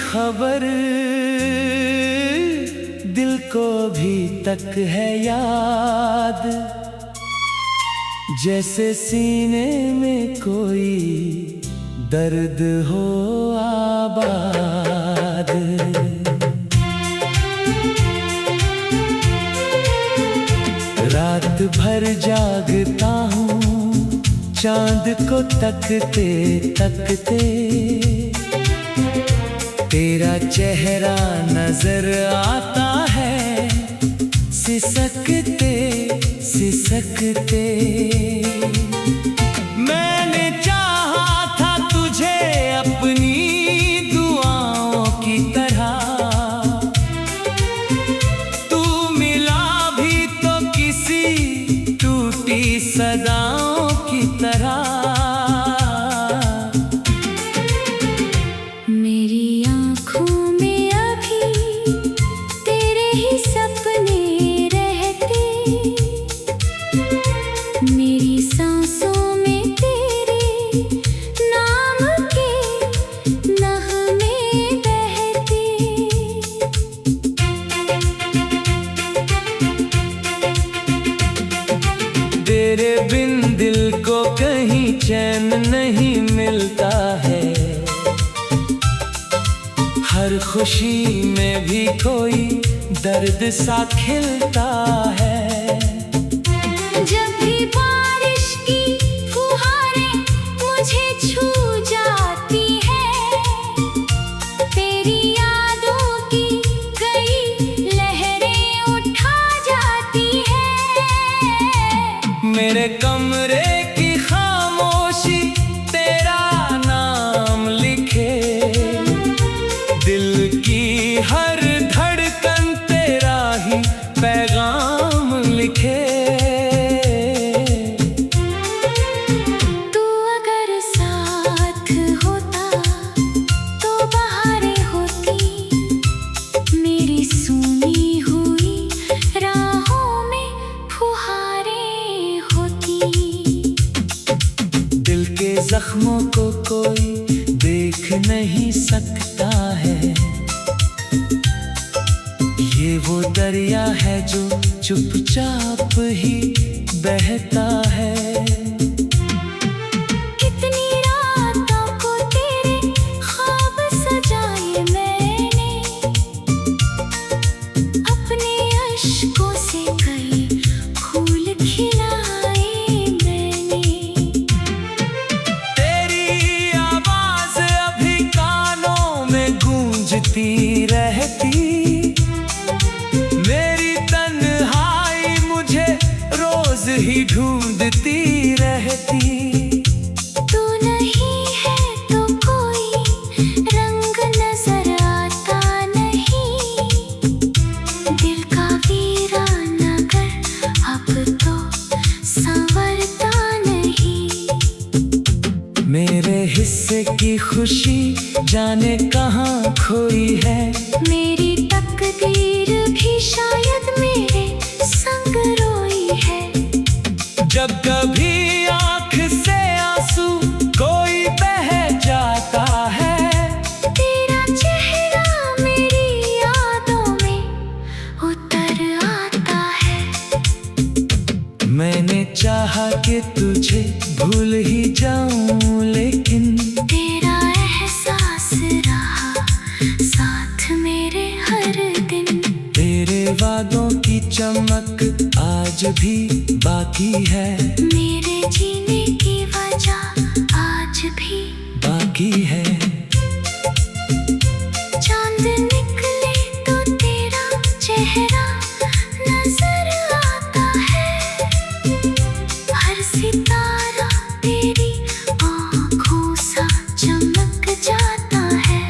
खबर दिल को भी तक है याद, जैसे सीने में कोई दर्द हो आबाद। रात भर जागता हूँ चांद को तकते तकते, तेरा चेहरा नजर आता है सिसकते सिसकते। मैंने चाहा था तुझे अपनी दुआओं की तरह, तू मिला भी तो किसी टूटी सदाओं की तरह। तेरे बिन दिल को कहीं चैन नहीं मिलता है, हर खुशी में भी कोई दर्द सा खिलता है। जब भी बारिश की फुहारें मुझे छू जाती है, तेरी यादों की कई लहरें उठा जाती है। मेरे कमरे की खामोशी तेरा नाम लिखे, दिल की हर धड़कन तेरा ही पैगाम लिखे। तू अगर साथ होता तो बहारें होती, मेरी सूनी हुई राहों में फुहारें होती। दिल के जख्मों को कोई देख नहीं सकता है, ये वो दरिया है जो चुपचाप ही बहता है। कितनी रातों को तेरे ख्वाब सजाए मैंने, अपने अश्कों से कई फूल खिलाए मैंने। तेरी आवाज अभी कानों में गूंजती रहती, मेरी तन्हाई मुझे रोज ही ढूंढती रहती। तू नहीं है तो कोई रंग नजर आता नहीं, दिल का वीराना घर अब तो संवरता नहीं। मेरे हिस्से की खुशी जाने कहाँ खोई है, मेरी तकदीर भी शायद मेरे संग रोई है। जब कभी आँख से आंसू कोई बह जाता है, तेरा चेहरा मेरी यादों में उतर आता है। मैंने चाहा कि तुझे भूल ही जाऊं, लेकिन तेरा एहसास रहा साथ मेरे हर दिन। तेरे वादों की चमक आज भी बाकी है, मेरे जीने की वजह आज भी बाकी है। चांद निकले तो तेरा चेहरा नजर आता है, हर सितारा तेरी आँखों सा चमक जाता है।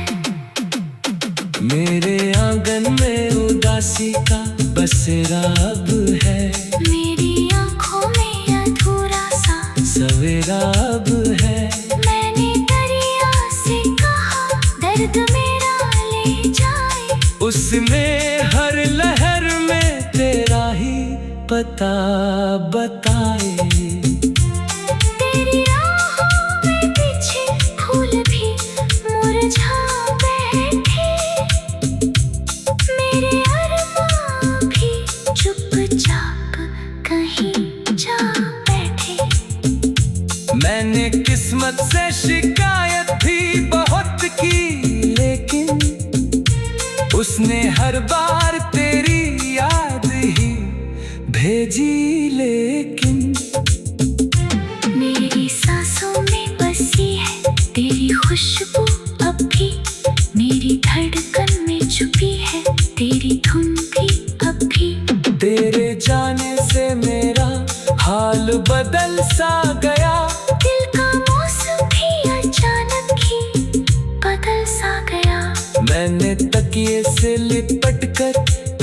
मेरे आंगन में उदासी का बसेरा अब है, मेरी आँखों में अधूरा सा सवेरा अब है। मैंने दरिया से कहा दर्द मेरा ले जाए, उसमें हर लहर में तेरा ही पता बताए। तेरी राहों में पीछे फूल भी मुरझा बैठे। उसने हर बार तेरी याद ही भेजी, लेकिन मेरी सांसों में बसी है तेरी खुशबू अब भी, मेरी धड़कन में छुपी है तेरी धुन भी अब भी। तेरे जाने से मेरा हाल बदल सा गया, दिल का मौसम भी अचानक ही बदल सा गया। मैंने तकिए से लिपट कर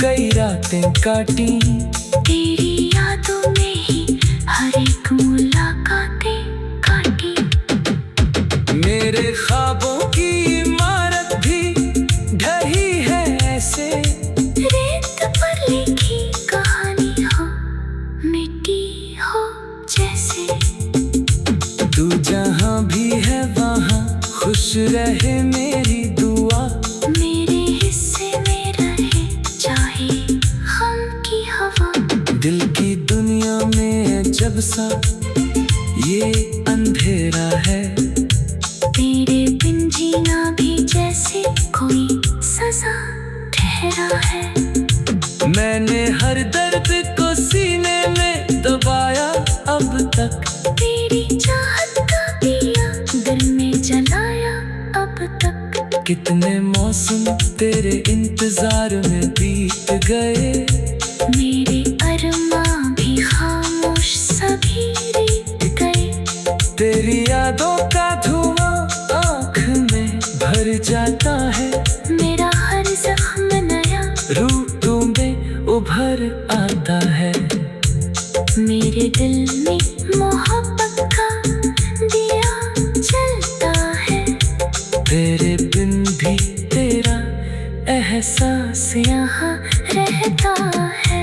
कई रातें काटी, तेरी यादों में ही हर एक मुलाकातें काटी। मेरे ख्वाबों की इमारत भी ढही है ऐसे, रेत पर लिखी कहानी हो, मिट्टी हो जैसे। तू जहाँ भी है वहाँ खुश रहे मेरी दुआ, मेरे हिस्से में रहे चाहे गम की हवा। दिल की दुनिया में अजब सा ये अंधेरा है, तेरे बिन जीना भी जैसे कोई सजा ठहरा है। मैंने हर दर्द को सीने में दबाया अब तक, तेरी चाहत का दिया दिल में जलाया अब तक। कितने मौसम तेरे इंतजार में बीत गए, मेरे अरमां भी खामोश सभी बीत गए। तेरी यादों का धुआं आँख में भर जाता है, मेरा हर जख्म नया रूपों में उभर आता है। मेरे दिल में मोहब्बत का दिया जलता है, तेरे बिन भी तेरा एहसास यहाँ रहता है।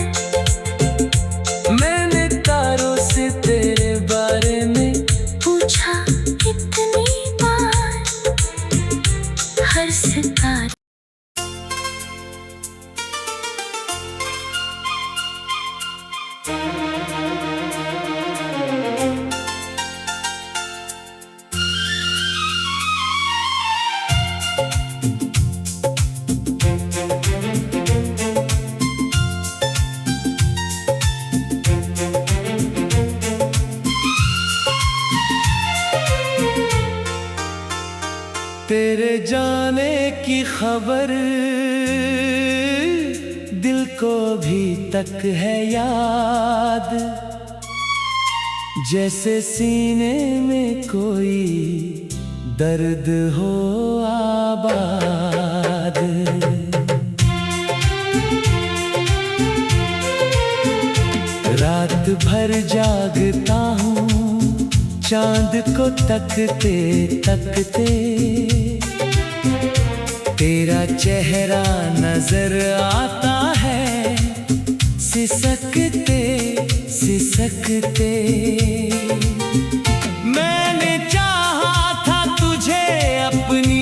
मैंने तारों से तेरे बारे में पूछा कितनी बार, हर सितारे तेरे जाने की खबर दिल को भी तक है याद, जैसे सीने में कोई दर्द हो आबाद। रात भर जागता हूँ चांद को तकते तकते, तेरा चेहरा नजर आता है सिसकते सिसकते। मैंने चाहा था तुझे अपनी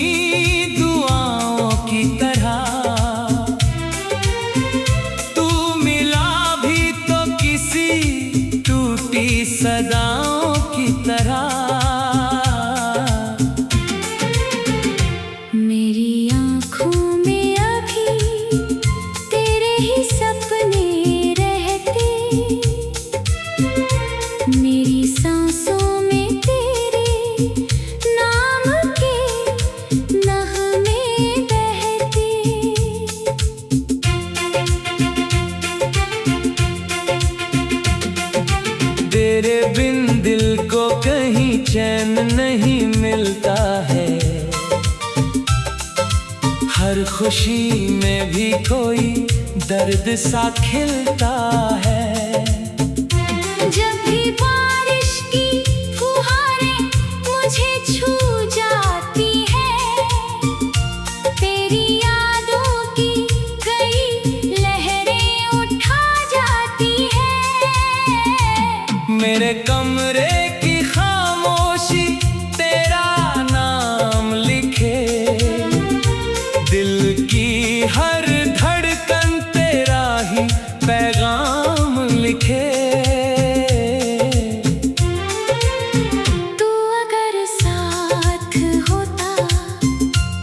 दुआओं की तरह, तू मिला भी तो किसी टूटी सदाओं की तरह। मेरी आँखों में अभी तेरे ही सपने रहते, मेरी सांसों में तेरे नाम के नगमे बहते। तेरे बिन दिल को कहीं चैन नहीं मिलता है, हर खुशी में भी कोई दर्द सा खिलता है। जब भी बारिश की फुहारें मुझे छू जाती है, तेरी यादों की कई लहरें उठा जाती है। मेरे कमरे की खामोशी तेरा नाम लिखे, दिल की हर धड़कन तेरा ही पैगाम लिखे। तू अगर साथ होता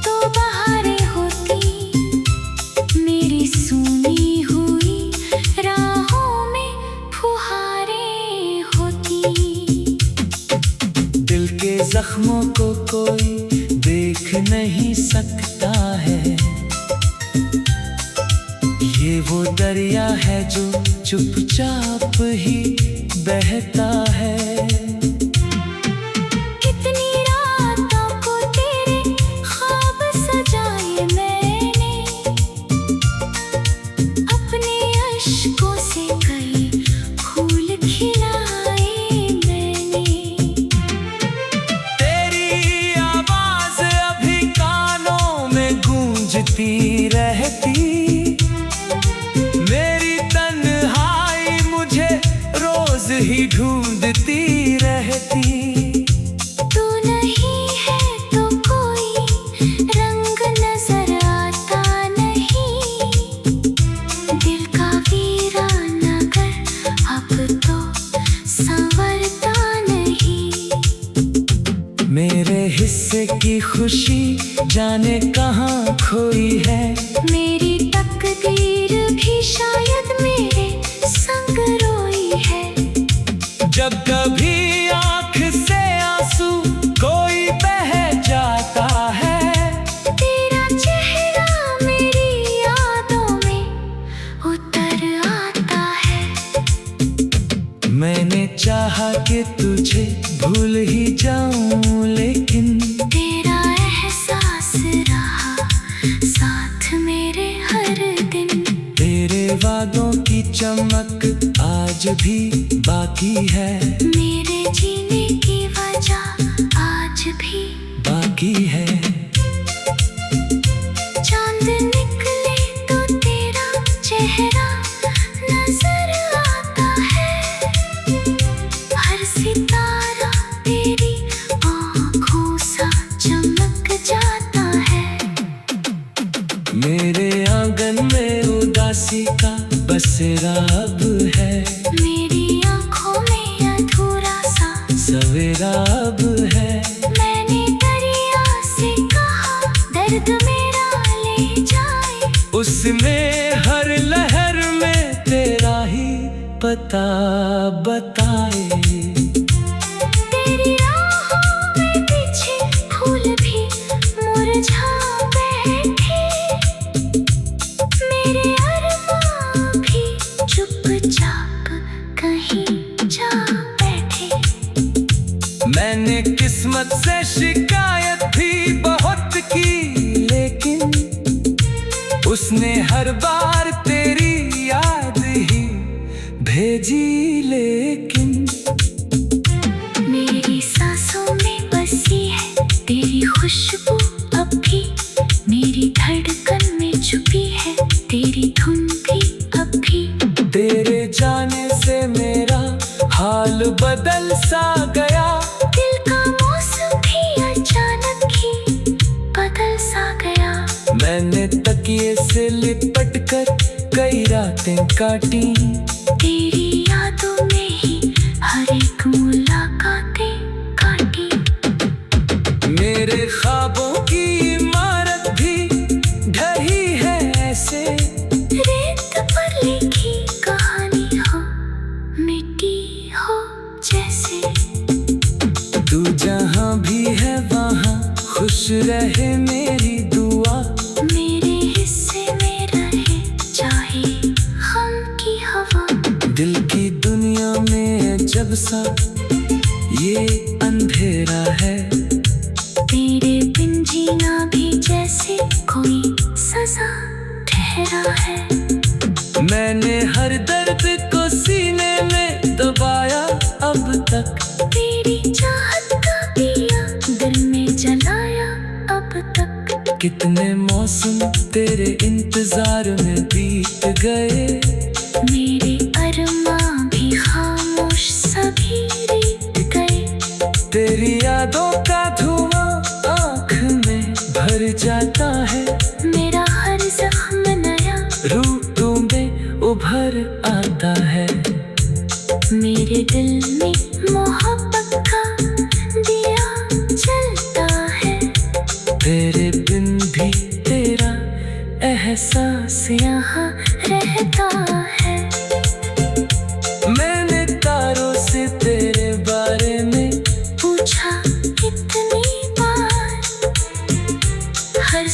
तो बहारें होती, सकता है। ये वो दरिया है जो चुपचाप ही बहता है। कितनी रातों को तेरे ख्वाब सजाए मैंने, अपने अश्कों से कई फूल खिलाए मैंने। तेरी आवाज अभी कानों में गूंजती रहती, मेरी तन्हाई मुझे रोज ही ढूंढती रहती। तू नहीं है तो कोई रंग नजर आता नहीं, दिल का वीराना घर अब तो संवरता नहीं। मेरे हिस्से की खुशी जाने कहाँ खोई है, मेरी तकदीर भी शायद मेरे संग रोई है। जब कभी आँख से आंसू कोई बह जाता है, तेरा चेहरा मेरी यादों में उतर आता है। मैंने चाहा कि तुझे भूल ही जाऊं, लेकिन तेरा एहसास रहा साथ मेरे हर दिन। तेरे वादों की चमक आज भी बाकी है, मेरे जीने की वजह आज भी बाकी है। चांद निकले तो तेरा चेहरा नजर आता है, हर सितारा तेरी आँखों सा चमक जाता है। मेरे आंगन में उदासी का बसेरा अब है, मेरी आँखों में अधूरा सा सवेरा अब है। मैंने दरिया से कहा दर्द मेरा ले जाए, उसमें हर लहर में तेरा ही पता बताए। तेरी राहों में पीछे फूल भी मुरझा बैठे, मेरे अरमां भी चुपचाप कहीं जा बैठे। मैंने किस्मत से शिकायत भी बहुत की, लेकिन उसने हर बार तेरी याद ही भेजी। लेकिन मेरी सांसों में बसी है तेरी खुशबू अब भी, मेरी धड़कन में छुपी है तेरी धुन भी अब भी। तेरे जाने से मेरा हाल बदल सा गया, दिल का मौसम भी अचानक ही बदल सा गया। मैंने तकिए से लिपट कर कई रातें काटी, तेरी यादों में ही हर एक मुलाकातें काटी। मेरे ख्वाबों की इमारत भी ढही है ऐसे, रेत पर लिखी कहानी हो, मिट्टी हो जैसे। तू जहाँ भी है वहाँ खुश रहे मेरी दुआ, मेरे हिस्से में रहे चाहे गम की हवा। दिल की दुनिया में जब सा ये अंधेरा है, तेरे बिन जीना भी जैसे कोई सजा ठहरा है। मैंने हर दर्द को सीने में दबाया अब तक, तेरी चाहत का दिया दिल में जलाया अब तक। कितने मौसम तेरे इंतजार में बीत गए, मेरे अरमां भी खामोश सभी बीत गए। तेरी यादों का धुआं आँख में भर जाता है, मेरा हर जख्म नया रूपों में उभर आता है। मेरे दिल में मोहब्बत का दिया जलता है, तेरे बिन भी तेरा एहसास यहाँ रहता है। मैंने तारों से तेरे बारे में पूछा कितनी बार, हर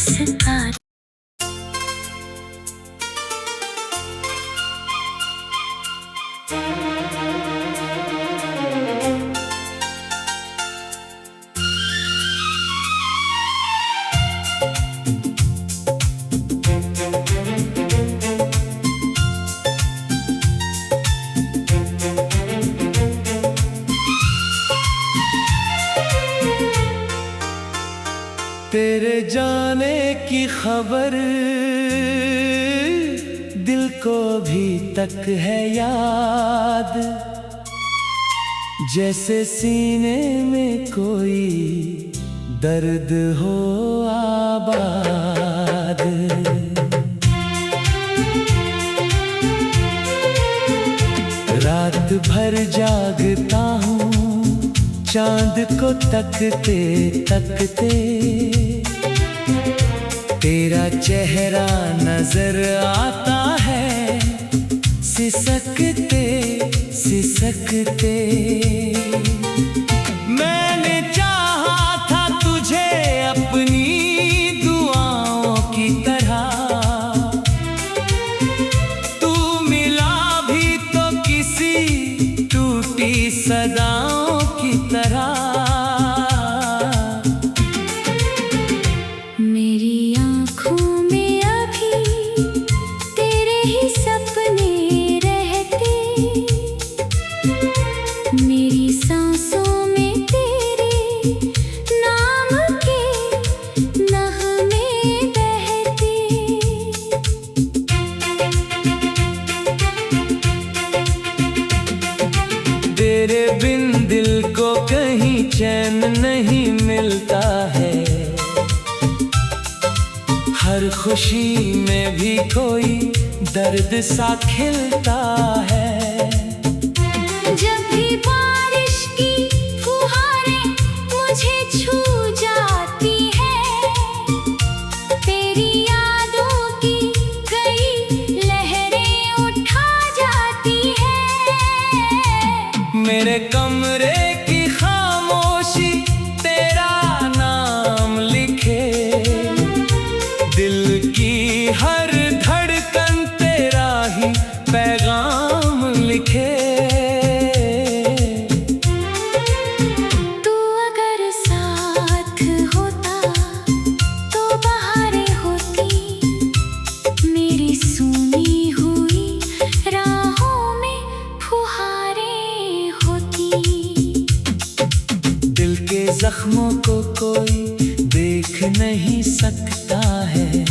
खबर दिल को अभी तक है याद, जैसे सीने में कोई दर्द हो आबाद। रात भर जागता हूँ चांद को तकते तकते, तेरा चेहरा नजर आता है सिसकते सिसकते। मैंने चाहा था तुझे अपनी दुआओं की तरह, तू मिला भी तो किसी टूटी सदाओं की तरह। मेरी आँखों में अभी तेरे ही सपने रहते, मेरी सांसों में तेरे नाम के नगमे बहते। तेरे बिन दिल को कहीं चैन नहीं मिलता है, हर खुशी में भी कोई दर्द सा खिलता है। जब भी बारिश की फुहारें मुझे छू जाती है, तेरी यादों की कई लहरें उठा जाती है। मेरे कमरे की खामोशी तेरा नाम लिखे, दिल की हर धड़कन तेरा ही पैगाम लिखे। तू अगर साथ होता तो बहारें होती, मेरी सुनी हुई राहों में फुहारें होती। दिल के जख्मों को कोई देख नहीं सकता है,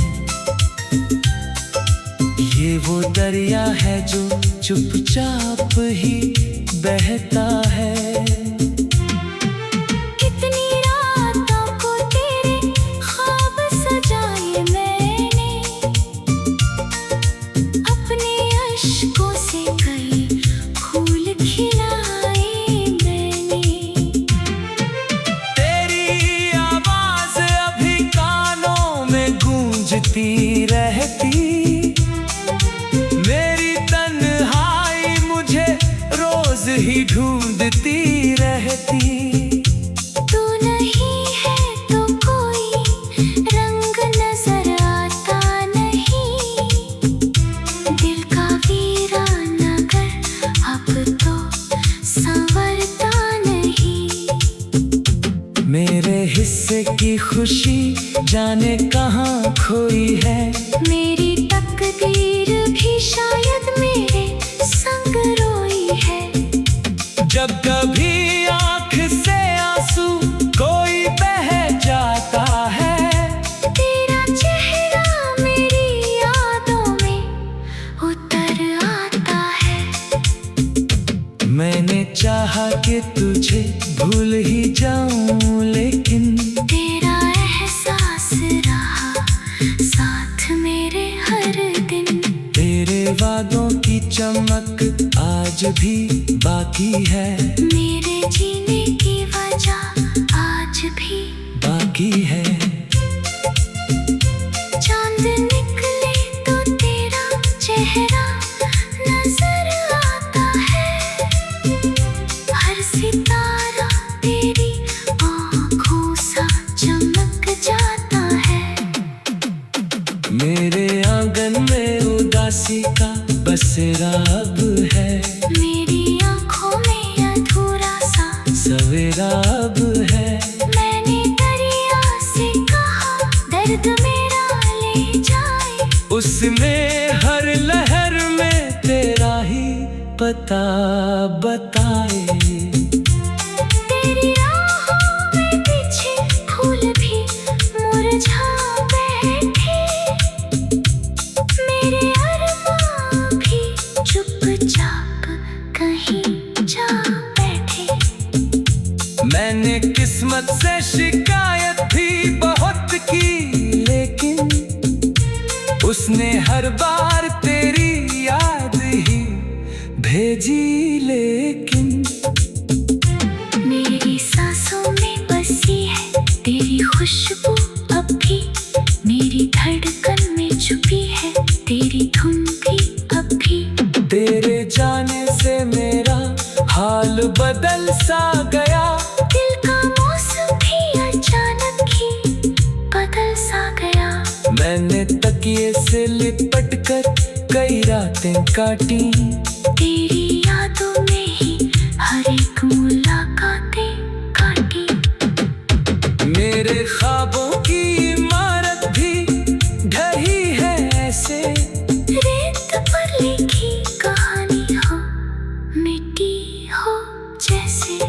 ये वो दरिया है जो चुपचाप ही बहता है। कितनी रातों को तेरे ख्वाब सजाए मैंने, अपने अश्कों से कई फूल खिलाए मैंने। तेरी आवाज अभी कानों में गूंजती रहती, मेरी तन्हाई मुझे रोज ही ढूंढती रहती। तू नहीं है तो कोई रंग नजर आता नहीं, दिल का वीराना घर अब तो संवरता नहीं। मेरे हिस्से की खुशी जाने कहाँ खोई है, मेरी तकदीर भी शायद मेरे संग रोई है। जब कभी आँख से आंसू कोई बह जाता है, तेरा चेहरा मेरी यादों में उतर आता है। मैंने चाहा कि तुझे भूल ही जाऊं, लेकिन तेरा एहसास रहा साथ मेरे हर दिन। तेरे वादों की चमक आज भी बाकी है, मेरे जीने की वजह आज भी बाकी है। चांद निकले तो तेरा चेहरा नजर आता है, हर सितारा तेरी आँखों सा चमक जाता है। मेरे आंगन में उदासी का बसेरा अब है, मेरी आँखों में अधूरा सा सवेरा अब है। मैंने दरिया से कहा दर्द मेरा ले जाए, उसमें हर लहर में तेरा ही पता बताए। तेरी राहों में बिछे फूल भी मुरझा बैठे, उसने हर बार तेरी याद ही भेजी, लेकिन मेरी सांसों में बसी है तेरी खुशबू अब भी, मेरी धड़कन में छुपी है तेरी धुन भी अब भी। तेरे जाने से मेरा हाल बदल सा गया, दिल का मौसम भी अचानक ही बदल सा गया। मैंने तकिए से लिपट कर कई रातें काटी, तेरी यादों में ही हर एक मुलाकातें काटी। मेरे ख्वाबों की इमारत भी ढही है ऐसे, रेत पर लिखी कहानी हो, मिट्टी हो जैसे।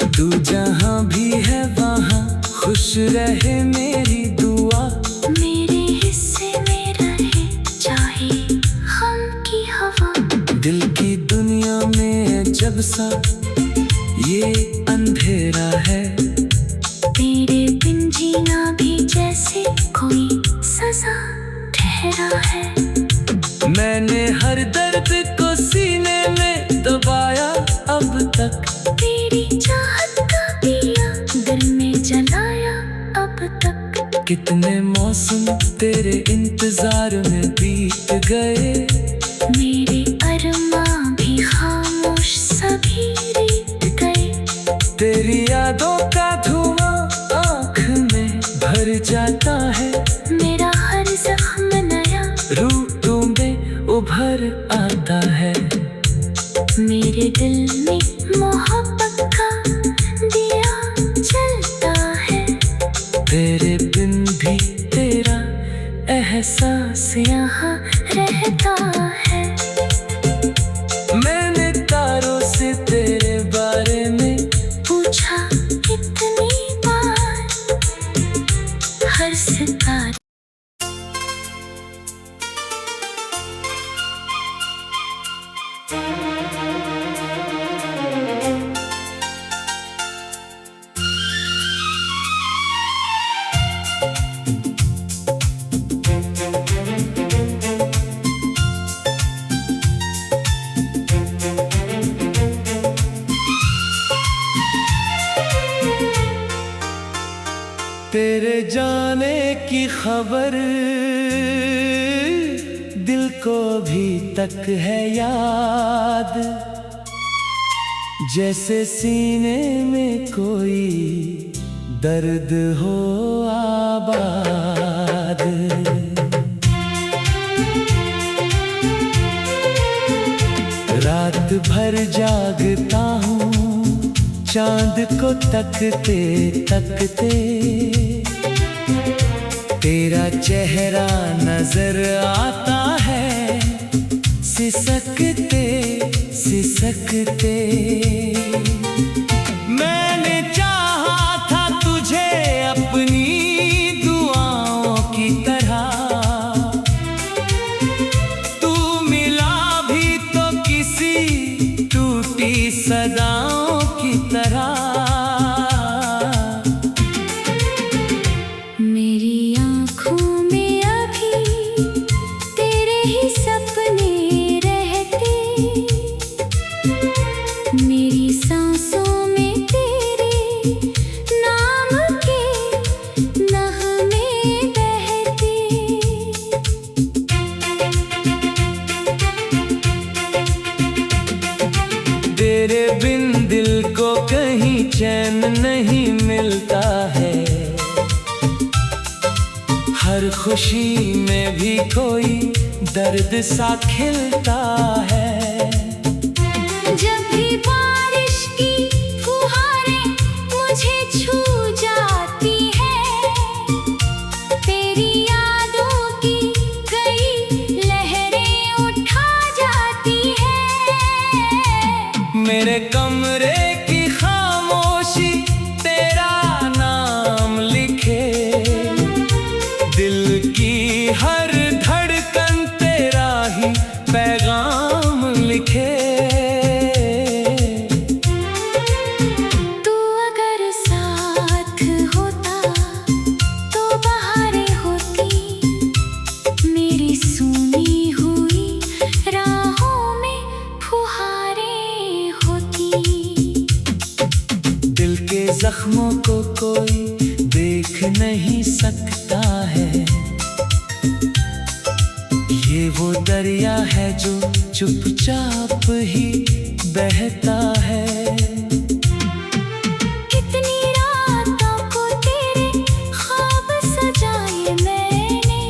तू जहाँ भी है वहाँ खुश रहे मेरी दुआ, मेरे हिस्से में रहे चाहे गम की हवा। दिल की दुनिया में जब सा ये अंधेरा है, तेरे बिन जीना भी जैसे कोई सजा ठहरा है। मैंने हर दर्द को सीने में दबाया अब तक, तेरी चाहत का दिया दिल में जलाया अब तक। कितने मौसम तेरे इंतजार में बीत गए, मेरे अरमां भी खामोश सभी बीत गए। तेरी यादों का धुआं आँख में भर जाता है, मेरा हर जख्म नया रूपों में उभर आता है। मेरे दिल में मोहब्बत का दिया जलता है, तेरे बिन भी तेरा एहसास यहाँ रहता है। मैंने तारों से तेरे बारे में पूछा कितनी बार, हर सितारे तेरे जाने की खबर दिल को भी तक है याद, जैसे सीने में कोई दर्द हो आबाद। रात भर जागता हूँ चांद को तकते तकते, तेरा चेहरा नजर आता है सिसकते सिसकते। मैंने चाहा था तुझे अपनी दुआओं की तरह, तू मिला भी तो किसी टूटी सदाओं की तरह। मेरी आँखों में अभी तेरे ही सपने रहते, मेरी सांसों में तेरे नाम के नगमे बहते। तेरे बिन दिल को कहीं चैन नहीं मिलता है, हर खुशी में भी कोई दर्द सा खिलता है। जब भी बारिश की फुहारें मुझे छू जाती है, तेरी यादों की कई लहरें उठा जाती है। मेरे कमरे की खामोशी तेरा नाम लिखे, दिल की हर धड़कन तेरा ही पैगाम लिखे। सकता है। ये वो दरिया है जो चुपचाप ही बहता है। कितनी रातों को तेरे ख्वाब सजाए मैंने,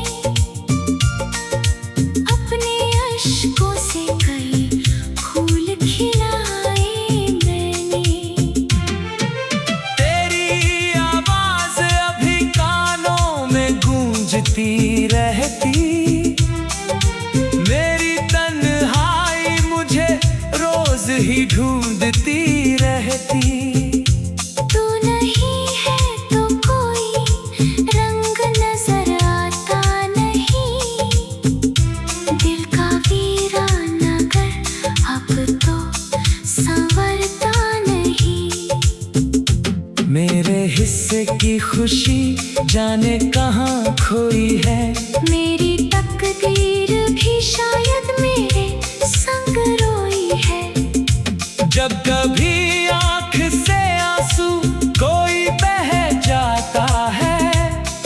अपने अश्कों से कई फूल खिलाए मैंने। तेरी आवाज अभी कानों में गूंजती रहती, मेरी तन्हाई मुझे रोज ही ढूंढती रहती। तू नहीं है तो कोई रंग नजर आता नहीं, दिल का वीराना घर अब तो संवरता नहीं। मेरे हिस्से की खुशी जाने कहाँ खोई है, मेरी तकदीर भी शायद मेरे संग रोई है। जब कभी आँख से आंसू कोई बह जाता है,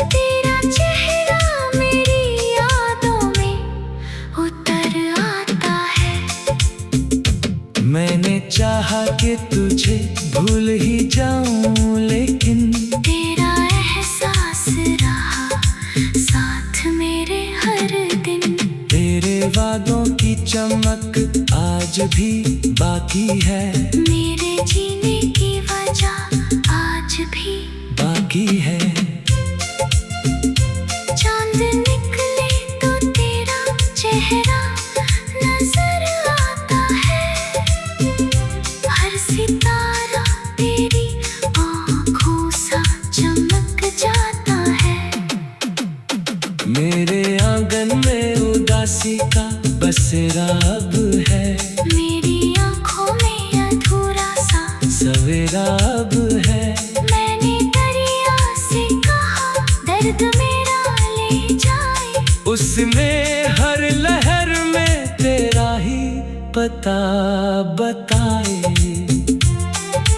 तेरा चेहरा मेरी यादों में उतर आता है। मैंने चाहा कि तुझे भूल ही जाऊं, लेकिन तेरा एहसास रहा साथ मेरे हर दिन। तेरे वादों की चमक आज भी बाकी है, मेरे जीने की वजह आज भी बाकी है। चांद निकले तो तेरा चेहरा नजर आता है, हर सितारा तेरी आँखों सा चमक जाता है। मेरे आंगन में उदासी का बसेरा अब है, मेरी आँखों में अधूरा सा सवेरा अब है। मैंने दरिया से कहा दर्द मेरा ले जाए, उसमें हर लहर में तेरा ही पता बताए।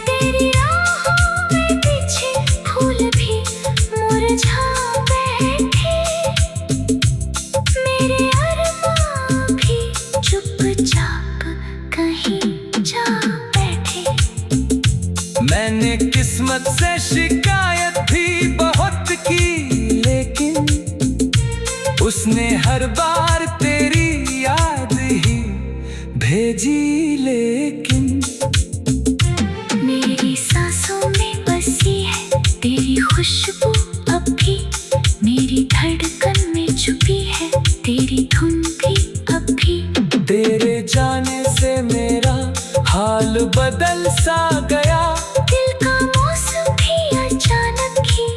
तेरी राहों में पीछे फूल भी मुरझा बैठे, मेरे अरमां भी चुपचाप कहीं जा बैठे। मैंने किस्मत से शिकायत भी बहुत की, लेकिन उसने हर बार तेरी याद ही भेजी। लेकिन मेरी सांसों में बसी है तेरी खुशबू अब भी, मेरी धड़कन में छुपी है तेरी धुन भी अब भी। तेरे जाने से मेरा हाल बदल सा गया, दिल का मौसम भी अचानक ही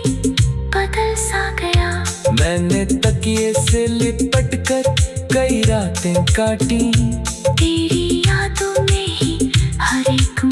बदल सा गया। मैंने तकिए से लिपट कर कई रातें काटी, तेरी यादों में ही हर एक